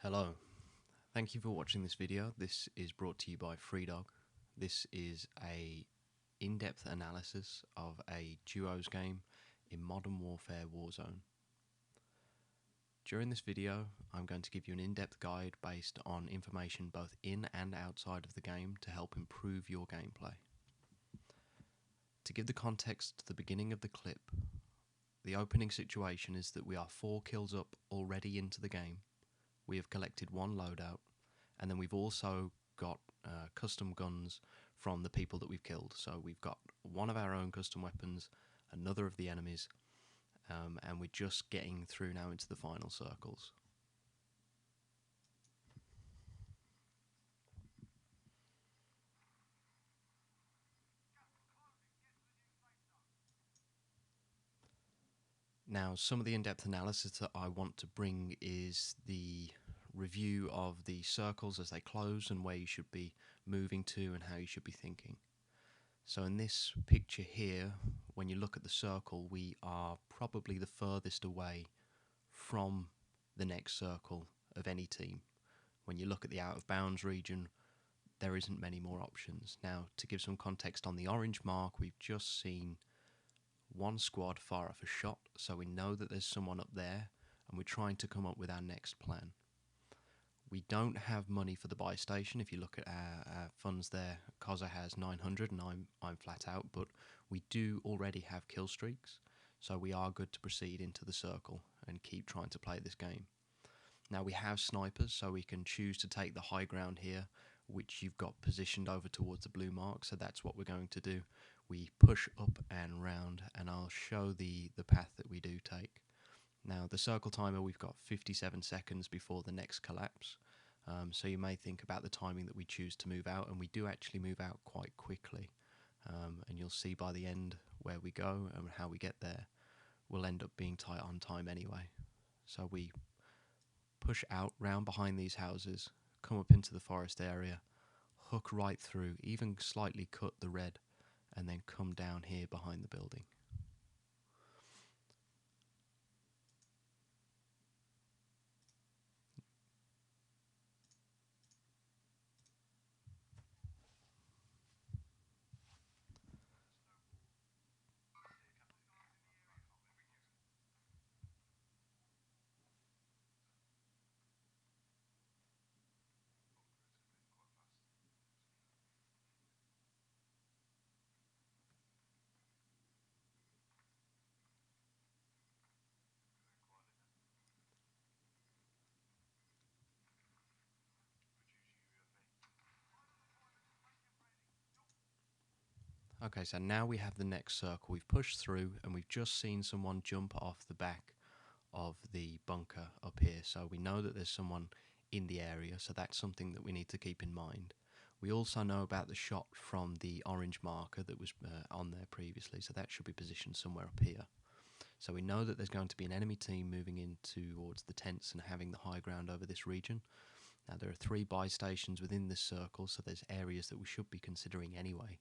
Hello, thank you for watching this video. This is brought to you by FreeDog. This is a in-depth analysis of a duos game in Modern Warfare Warzone. During this video, I'm going to give you an in-depth guide based on information both in and outside of the game to help improve your gameplay. To give the context to the beginning of the clip, the opening situation is that we are 4 kills up already into the game. We have collected 1 loadout, and then we've also got custom guns from the people that we've killed. So we've got one of our own custom weapons, another of the enemies, and we're just getting through now into the final circles. Now, some of the in-depth analysis that I want to bring is the review of the circles as they close and where you should be moving to and how you should be thinking. So in this picture here, when you look at the circle, we are probably the furthest away from the next circle of any team. When you look at the out of bounds region, there isn't many more options. Now, to give some context on the orange mark, we've just seen one squad fire off a shot, so we know that there's someone up there, and we're trying to come up with our next plan. We don't have money for the buy station. If you look at our funds there, Koza has 900 and I'm flat out, but we do already have kill streaks, so we are good to proceed into the circle and keep trying to play this game. Now we have snipers, so we can choose to take the high ground here, which you've got positioned over towards the blue mark, so that's what we're going to do. We push up and round, and I'll show the path that we do take. Now, the circle timer, we've got 57 seconds before the next collapse, so you may think about the timing that we choose to move out, and we do actually move out quite quickly, and you'll see by the end where we go and how we get there. We'll end up being tight on time anyway. So we push out round behind these houses, come up into the forest area, hook right through, even slightly cut the red, and then come down here behind the building. Okay, so now we have the next circle. We've pushed through and we've just seen someone jump off the back of the bunker up here. So we know that there's someone in the area, so that's something that we need to keep in mind. We also know about the shot from the orange marker that was on there previously, so that should be positioned somewhere up here. So we know that there's going to be an enemy team moving in towards the tents and having the high ground over this region. Now there are 3 buy stations within this circle, so there's areas that we should be considering anyway.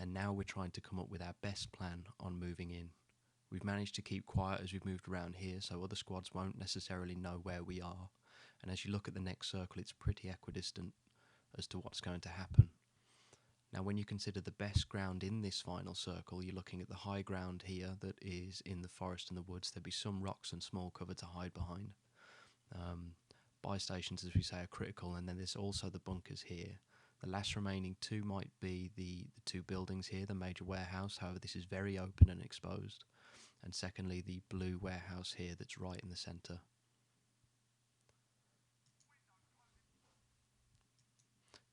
And now we're trying to come up with our best plan on moving in. We've managed to keep quiet as we've moved around here, so other squads won't necessarily know where we are. And as you look at the next circle, it's pretty equidistant as to what's going to happen. Now, when you consider the best ground in this final circle, you're looking at the high ground here that is in the forest and the woods. There'll be some rocks and small cover to hide behind. Buy stations, as we say, are critical, and then there's also the bunkers here. The last remaining 2 might be the 2 buildings here, the major warehouse. However, this is very open and exposed. And secondly, the blue warehouse here that's right in the centre.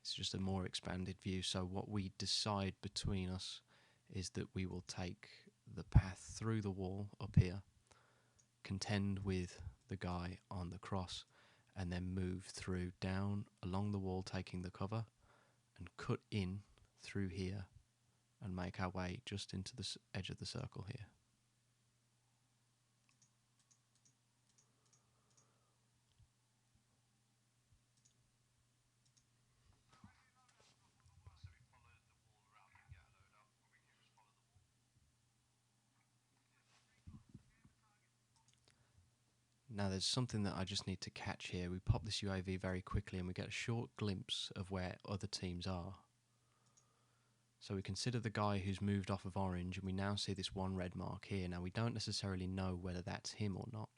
It's just a more expanded view. So what we decide between us is that we will take the path through the wall up here, contend with the guy on the cross, and then move through down along the wall, taking the cover, and cut in through here and make our way just into the edge of the circle here. Now there's something that I just need to catch here. We pop this UAV very quickly and we get a short glimpse of where other teams are. So we consider the guy who's moved off of orange, and we now see this one red mark here. Now we don't necessarily know whether that's him or not,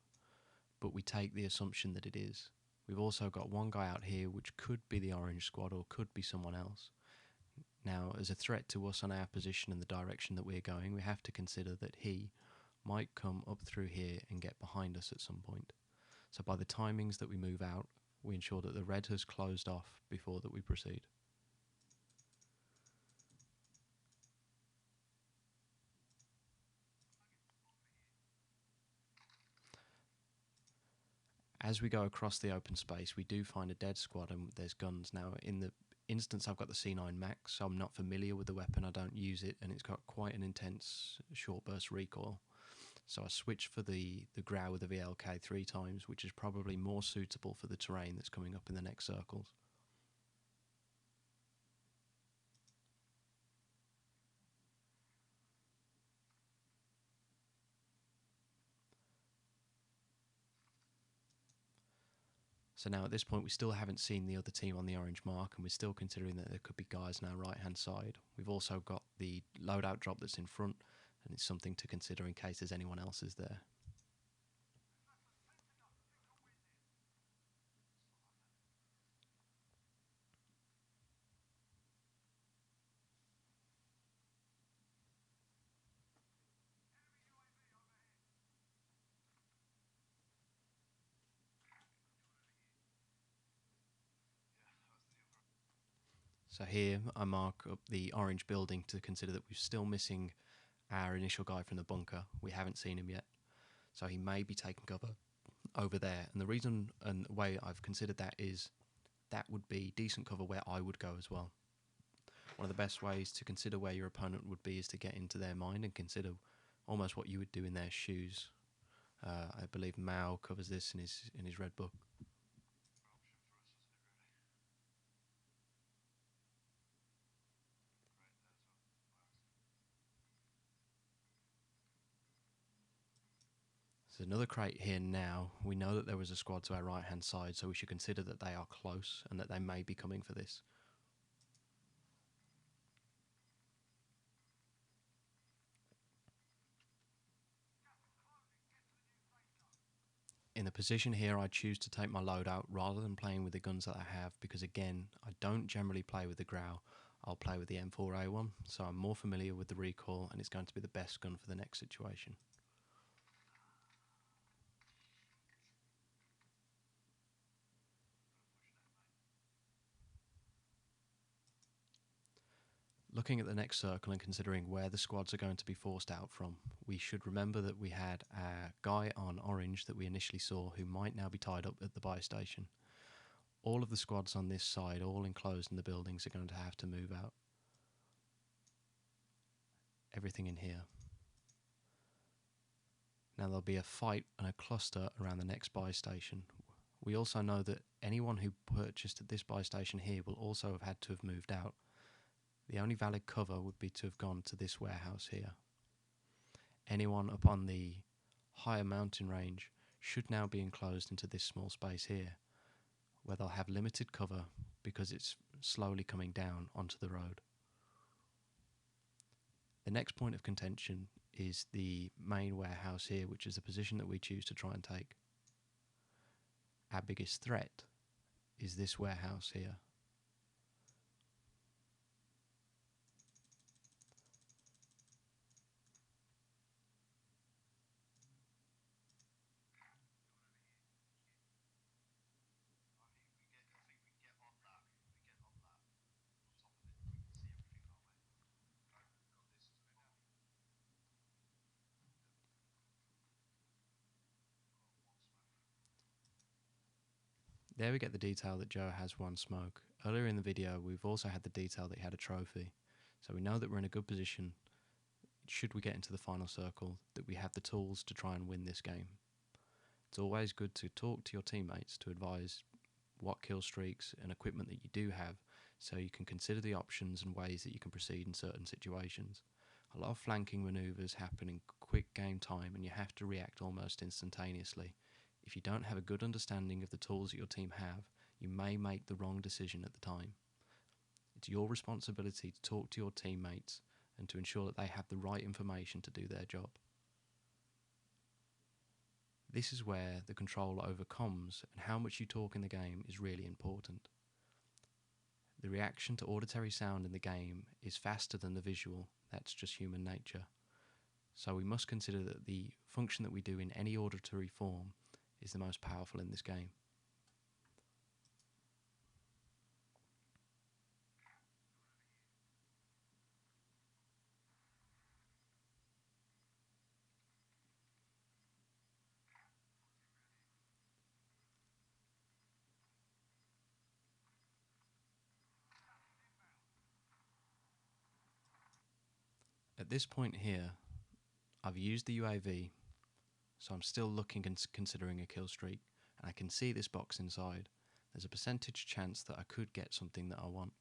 but we take the assumption that it is. We've also got one guy out here which could be the orange squad or could be someone else. Now, as a threat to us on our position and the direction that we're going, we have to consider that he might come up through here and get behind us at some point. So by the timings that we move out, we ensure that the red has closed off before that we proceed. As we go across the open space, we do find a dead squad and there's guns. Now, in the instance, I've got the C9 Max, so I'm not familiar with the weapon. I don't use it, and it's got quite an intense short burst recoil. So I switched for the Grau with the VLK 3 times, which is probably more suitable for the terrain that's coming up in the next circles. So now at this point we still haven't seen the other team on the orange mark, and we're still considering that there could be guys on our right hand side. We've also got the loadout drop that's in front, and it's something to consider in case there's anyone else is there. So here I mark up the orange building to consider that we're still missing our initial guy from the bunker. We haven't seen him yet, so he may be taking cover over there. And the reason and way I've considered that is that would be decent cover where I would go as well. One of the best ways to consider where your opponent would be is to get into their mind and consider almost what you would do in their shoes. I believe Mao covers this in his red book. There's another crate here now. We know that there was a squad to our right hand side, so we should consider that they are close and that they may be coming for this. In the position here, I choose to take my loadout rather than playing with the guns that I have, because again, I don't generally play with the Grau. I'll play with the M4A1, so I'm more familiar with the recoil and it's going to be the best gun for the next situation. Looking at the next circle and considering where the squads are going to be forced out from, we should remember that we had a guy on orange that we initially saw who might now be tied up at the buy station. All of the squads on this side, all enclosed in the buildings, are going to have to move out. Everything in here. Now there'll be a fight and a cluster around the next buy station. We also know that anyone who purchased at this buy station here will also have had to have moved out. The only valid cover would be to have gone to this warehouse here. Anyone up on the higher mountain range should now be enclosed into this small space here, where they'll have limited cover because it's slowly coming down onto the road. The next point of contention is the main warehouse here, which is the position that we choose to try and take. Our biggest threat is this warehouse here. There we get the detail that Joe has one smoke. Earlier in the video, we've also had the detail that he had a trophy. So we know that we're in a good position, should we get into the final circle, that we have the tools to try and win this game. It's always good to talk to your teammates to advise what kill streaks and equipment that you do have, so you can consider the options and ways that you can proceed in certain situations. A lot of flanking manoeuvres happen in quick game time and you have to react almost instantaneously If you don't have a good understanding of the tools that your team have, you may make the wrong decision at the time. It's your responsibility to talk to your teammates and to ensure that they have the right information to do their job. This is where the control over comms and how much you talk in the game is really important. The reaction to auditory sound in the game is faster than the visual. That's just human nature. So we must consider that the function that we do in any auditory form is the most powerful in this game. At this point here, I've used the UAV, so I'm still looking and considering a kill streak, and I can see this box inside. There's a percentage chance that I could get something that I want.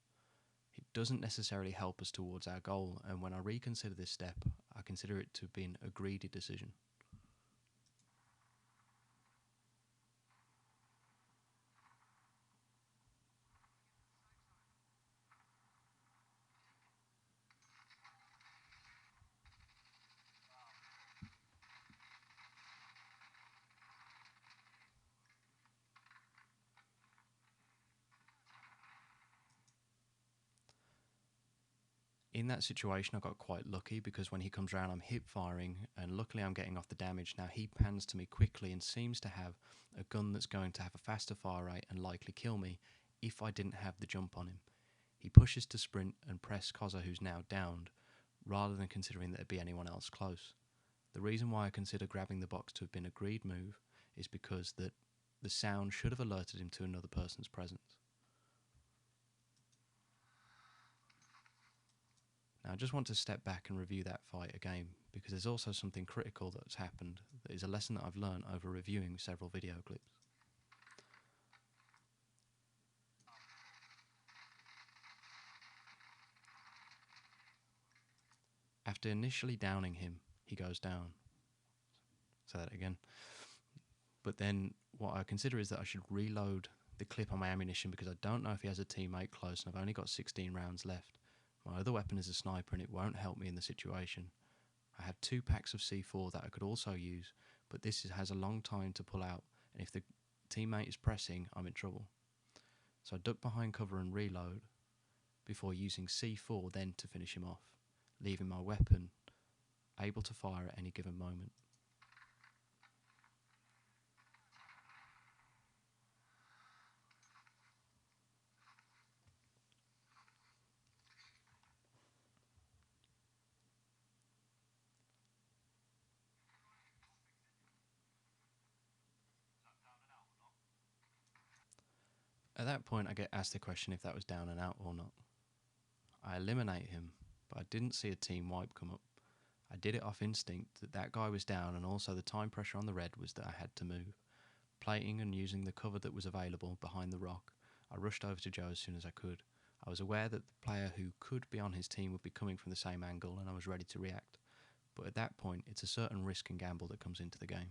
It doesn't necessarily help us towards our goal, and when I reconsider this step, I consider it to have been a greedy decision. In that situation, I got quite lucky because when he comes around, I'm hip firing, and luckily I'm getting off the damage. Now he pans to me quickly and seems to have a gun that's going to have a faster fire rate and likely kill me if I didn't have the jump on him. He pushes to sprint and press Koza, who's now downed, rather than considering that there'd be anyone else close. The reason why I consider grabbing the box to have been a greed move is because that the sound should have alerted him to another person's presence. Now I just want to step back and review that fight again, because there's also something critical that's happened that is a lesson that I've learned over reviewing several video clips. After initially downing him, he goes down. Say that again. But then what I consider is that I should reload the clip on my ammunition because I don't know if he has a teammate close and I've only got 16 rounds left. My other weapon is a sniper and it won't help me in the situation. I have 2 packs of C4 that I could also use, but this has a long time to pull out, and if the teammate is pressing, I'm in trouble. So I duck behind cover and reload before using C4 then to finish him off, leaving my weapon able to fire at any given moment. At that point I get asked the question if that was down and out or not. I eliminate him, but I didn't see a team wipe come up. I did it off instinct that that guy was down, and also the time pressure on the red was that I had to move. Plating and using the cover that was available behind the rock, I rushed over to Joe as soon as I could. I was aware that the player who could be on his team would be coming from the same angle, and I was ready to react. But at that point, it's a certain risk and gamble that comes into the game.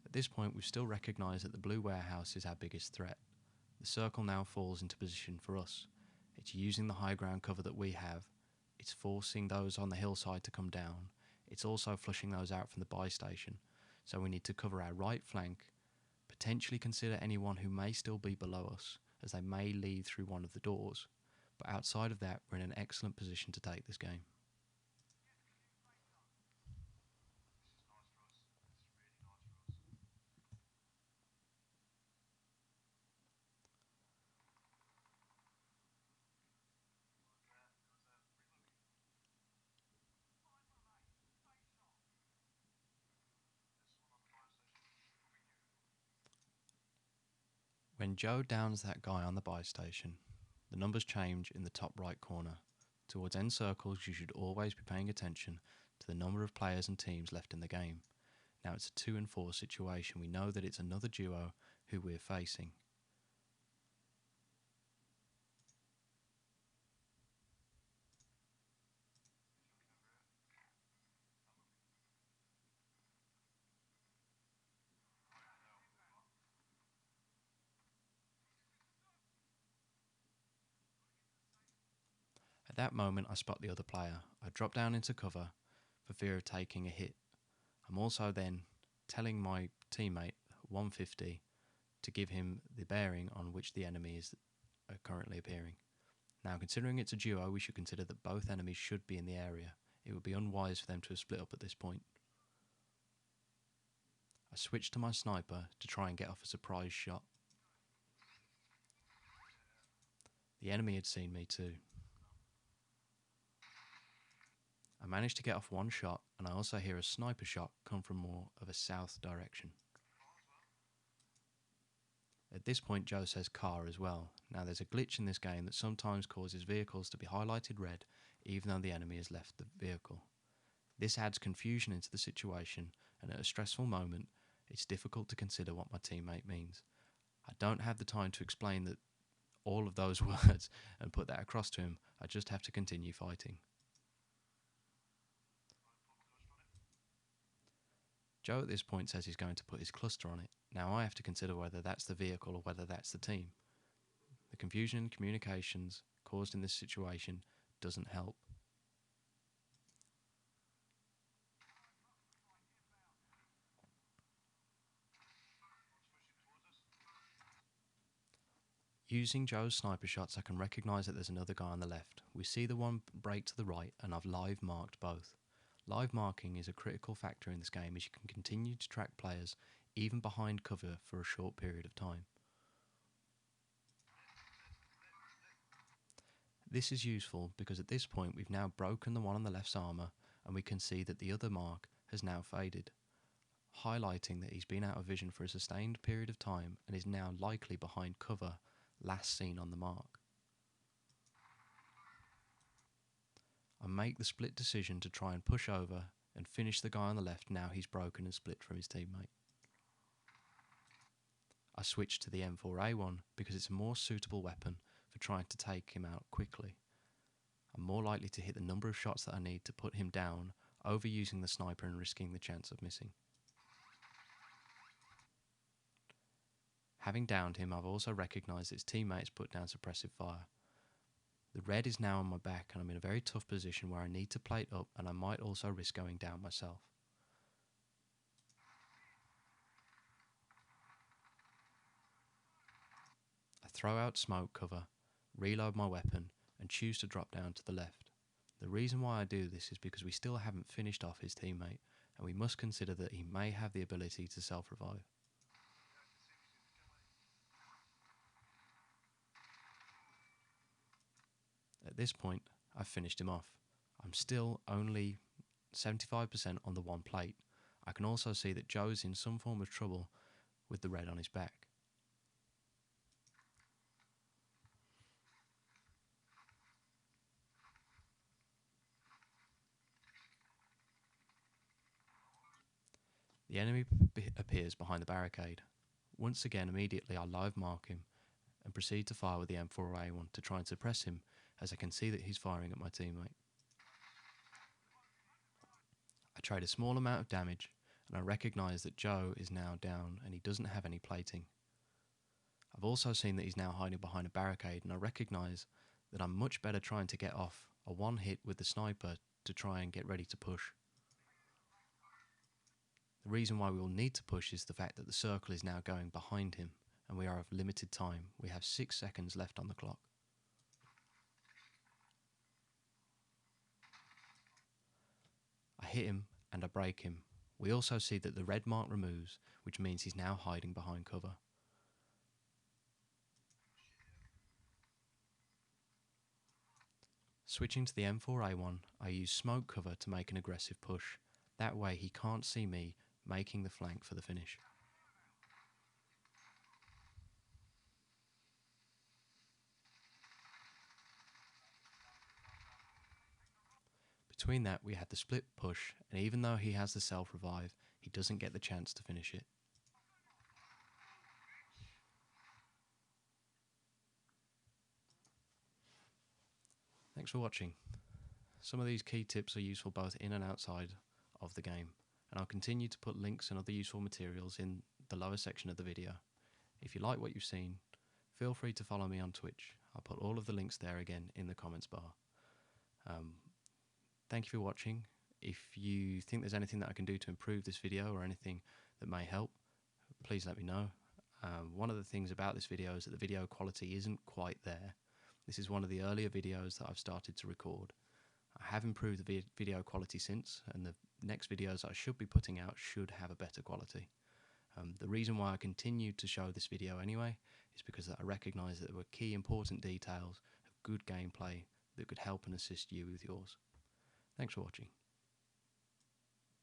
At this point, we've still recognised that the blue warehouse is our biggest threat. The circle now falls into position for us. It's using the high ground cover that we have. It's forcing those on the hillside to come down. It's also flushing those out from the buy station. So we need to cover our right flank, potentially consider anyone who may still be below us, as they may lead through one of the doors. But outside of that, we're in an excellent position to take this game. When Joe downs that guy on the buy station, the numbers change in the top right corner. Towards end circles, you should always be paying attention to the number of players and teams left in the game. Now it's a 2 and 4 situation. We know that it's another duo who we're facing. At that moment, I spot the other player. I drop down into cover for fear of taking a hit. I'm also then telling my teammate 150 to give him the bearing on which the enemy is currently appearing. Now, considering it's a duo, we should consider that both enemies should be in the area. It would be unwise for them to have split up at this point. I switch to my sniper to try and get off a surprise shot. The enemy had seen me too. I managed to get off one shot, and I also hear a sniper shot come from more of a south direction. At this point, Joe says car as well. Now, there's a glitch in this game that sometimes causes vehicles to be highlighted red even though the enemy has left the vehicle. This adds confusion into the situation, and at a stressful moment, it's difficult to consider what my teammate means. I don't have the time to explain that all of those words and put that across to him. I just have to continue fighting. Joe at this point says he's going to put his cluster on it. Now I have to consider whether that's the vehicle or whether that's the team. The confusion in communications caused in this situation doesn't help. Using Joe's sniper shots, I can recognise that there's another guy on the left. We see the one break to the right, and I've live marked both. Live marking is a critical factor in this game, as you can continue to track players even behind cover for a short period of time. This is useful because at this point we've now broken the one on the left's armour, and we can see that the other mark has now faded, highlighting that he's been out of vision for a sustained period of time and is now likely behind cover last seen on the mark. I make the split decision to try and push over and finish the guy on the left now he's broken and split from his teammate. I switch to the M4A1 because it's a more suitable weapon for trying to take him out quickly. I'm more likely to hit the number of shots that I need to put him down over using the sniper and risking the chance of missing. Having downed him, I've also recognised that his teammates put down suppressive fire. The red is now on my back and I'm in a very tough position where I need to plate up, and I might also risk going down myself. I throw out smoke cover, reload my weapon and choose to drop down to the left. The reason why I do this is because we still haven't finished off his teammate, and we must consider that he may have the ability to self-revive. At this point, I've finished him off. I'm still only 75% on the one plate. I can also see that Joe's in some form of trouble with the red on his back. The enemy appears behind the barricade. Once again, immediately I live mark him and proceed to fire with the M4A1 to try and suppress him, as I can see that he's firing at my teammate. I trade a small amount of damage, and I recognise that Joe is now down and he doesn't have any plating. I've also seen that he's now hiding behind a barricade, and I recognise that I'm much better trying to get off a one hit with the sniper to try and get ready to push. The reason why we will need to push is the fact that the circle is now going behind him, and we are of limited time. We have 6 seconds left on the clock. I hit him and I break him. We also see that the red mark removes, which means he's now hiding behind cover. Switching to the M4A1, I use smoke cover to make an aggressive push. That way he can't see me making the flank for the finish. Between that, we had the split push, and even though he has the self-revive, he doesn't get the chance to finish it. Thanks for watching. Some of these key tips are useful both in and outside of the game, and I'll continue to put links and other useful materials in the lower section of the video. If you like what you've seen, feel free to follow me on Twitch. I'll put all of the links there again in the comments bar. Um, Thank you for watching. If you think there's anything that I can do to improve this video or anything that may help, please let me know. One of the things about this video is that the video quality isn't quite there. This is one of the earlier videos that I've started to record. I have improved the video quality since, and the next videos I should be putting out should have a better quality. The reason why I continue to show this video anyway is because I recognise that there were key important details of good gameplay that could help and assist you with yours. Thanks for watching.